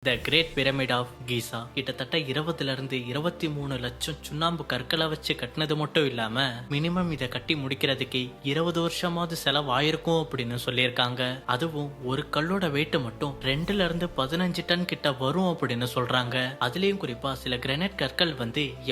The great pyramid of கீசா கிட்டத்தட்ட 20ல இருந்து 23 லட்சம் சுண்ணாம்பு கற்களை வச்சு கட்டினது மட்டும் இல்லாம மினிமம் இதை கட்டி முடிக்கிறதுக்கு 20 வருஷமாவது செலவாயிருக்கும் அப்படின்னு சொல்லியிருக்காங்க. அதுவும் ஒரு கல்லோட வெயிட் மட்டும் 2ல இருந்து 15 டன் கிட்ட வரும் அப்படின்னு சொல்றாங்க. அதுலயும் குறிப்பா சில கிரானைட் கற்கள்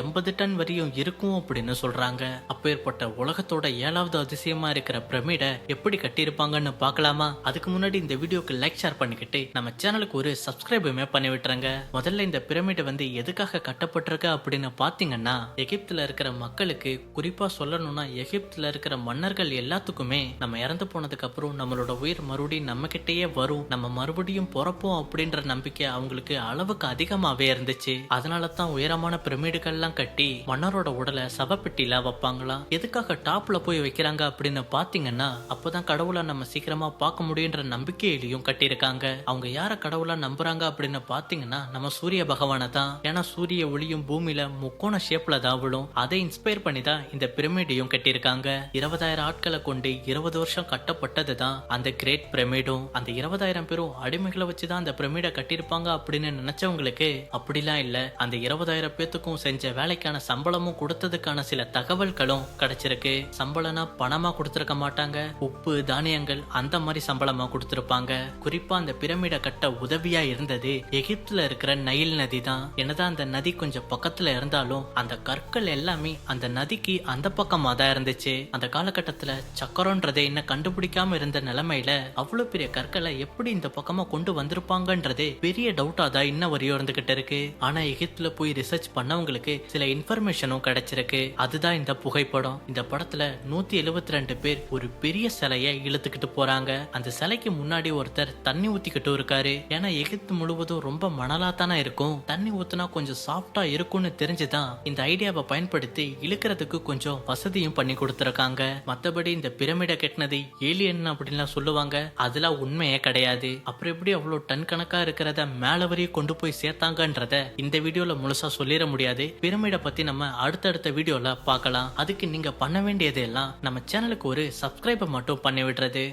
80 டன் வரையும் இருக்கும் அப்படின்னு சொல்றாங்க. அப்பேற்பட்ட உலகத்தோட 7வது அதிசயமா இருக்கிற பிரமிடை எப்படி கட்டியிருப்பாங்கன்னு பார்க்கலாமா? அதுக்கு முன்னாடி இந்த வீடியோக்கு லைக் ஷேர் பண்ணிக்கிட்டு நம்ம சேனலுக்கு ஒரு சப்ஸ்கிரைப் பண்ணி விட்டுறங்க. முதல்ல இந்த பிரமிட் எதுக்காக கட்டப்பட்டிருக்கு அப்படின்னு பாத்தீங்கன்னா, எகிப்துல இருக்கிற மக்களுக்கு, குறிப்பா சொல்லணும்னா எகிப்துல இருக்கிற மன்னர்கள் எல்லாத்துக்குமே நம்ம இறந்து போனதுக்கு அப்புறம் நம்மளோட உயிர் மறுபடியும் நம்ம கிட்டேயே வரும், நம்ம மறுபடியும் பிறப்போம் அப்படின்ற நம்பிக்கை அவங்களுக்கு அளவுக்கு அதிகமாவே இருந்துச்சு. அதனால தான் உயரமான பிரமிடுகள்லாம் கட்டி மன்னரோட உடலை சவப்பெட்டியில வைப்பாங்களாம். எதுக்காக டாப்ல போய் வைக்கிறாங்க அப்படின்னு பாத்தீங்கன்னா, அப்பதான் கடவுளை நம்ம சீக்கிரமா பார்க்க முடியுன்ற நம்பிக்கையிலையும் கட்டியிருக்காங்க. அவங்க யார கடவுளா நம்புறாங்க அப்படின்னு பாத்தீங்கன்னா நம்ம சூரிய பகவானை தான். ஏன்னா சூரிய ஒளியும் பூமியில முக்கோண ஷேப்ல தான் விழும். அதை இன்ஸ்பயர் பண்ணி தான் இந்த பிரமிடையும் கட்டியிருக்காங்க. 20,000 ஆட்களை கொண்டு 20 வருஷம் கட்டப்பட்டது தான் அந்த கிரேட் பிரமிடும். அந்த 20,000 பேரும் அடிமைகளை வச்சுதான் அந்த பிரமிடை கட்டியிருப்பாங்க அப்படின்னு நினைச்சவங்களுக்கு அப்படிலாம் இல்ல. அந்த 20,000 பேத்துக்கும் செஞ்ச வேலைக்கான சம்பளமும் கொடுத்ததுக்கான சில தகவல்களும் கிடைச்சிருக்கு. சம்பளம்னா பணமா கொடுத்திருக்க மாட்டாங்க, உப்பு தானியங்கள் அந்த மாதிரி சம்பளமா கொடுத்திருப்பாங்க. குறிப்பா அந்த பிரமிடை கட்ட உதவியா இருந்தது எகிப்துல இருக்கிற நைல் நதி தான். என்னதான் அந்த நதி கொஞ்சம் பக்கத்துல இருந்தாலும் அந்த கற்கள் எல்லாமே அந்த நதிக்கு அந்த பக்கமா தான் இருந்துச்சு. அந்த காலகட்டத்துல சக்கரம்ன்றதை இன்னும் கண்டுபிடிக்காம இருந்த நிலைமையில அவ்வளவு பெரிய கற்களை எப்படி இந்த பக்கமா கொண்டு வந்திருப்பாங்கன்றதே பெரிய டவுட்டா தான் இன்ன வரையும் இருந்துகிட்டு இருக்கு. ஆனா எகிப்துல போய் ரிசர்ச் பண்ணவங்களுக்கு சில இன்ஃபர்மேஷனும் கிடைச்சிருக்கு. அதுதான் இந்த புகைப்படம். இந்த படத்துல 172 பேர் ஒரு பெரிய சிலையை இழுத்துக்கிட்டு போறாங்க. அந்த சிலைக்கு முன்னாடி ஒருத்தர் தண்ணி ஊத்திக்கிட்டு இருக்காரு. ஏன்னா எகிப்து முழுவதும் ரொம்ப மணலா தானே இருக்கும், தண்ணி ஊத்துனா கொஞ்சம் சாஃப்டா இருக்கும்னு தெரிஞ்சுதான் இந்த ஐடியாவை பயன்படுத்தி இழுக்கிறதுக்கு கொஞ்சம் வசதியும் பண்ணி கொடுத்திருக்காங்க. மத்தபடி இந்த பிரமிடை கட்டினது ஏலியன் அப்படின்லாம் சொல்லுவாங்க, அதெல்லாம் உண்மையே கிடையாது. அப்புறம் எப்படி அவ்வளவு டன் கணக்கா இருக்கிறத மேல வரையும் கொண்டு போய் சேர்த்தாங்கன்றத இந்த வீடியோல முழுசா சொல்லிட முடியாது. பிரமிடை பத்தி நம்ம அடுத்தடுத்த வீடியோல பார்க்கலாம். அதுக்கு நீங்க பண்ண வேண்டியது எல்லாம் நம்ம சேனலுக்கு ஒரு சப்ஸ்கிரைபை மட்டும் பண்ணி விடுறது.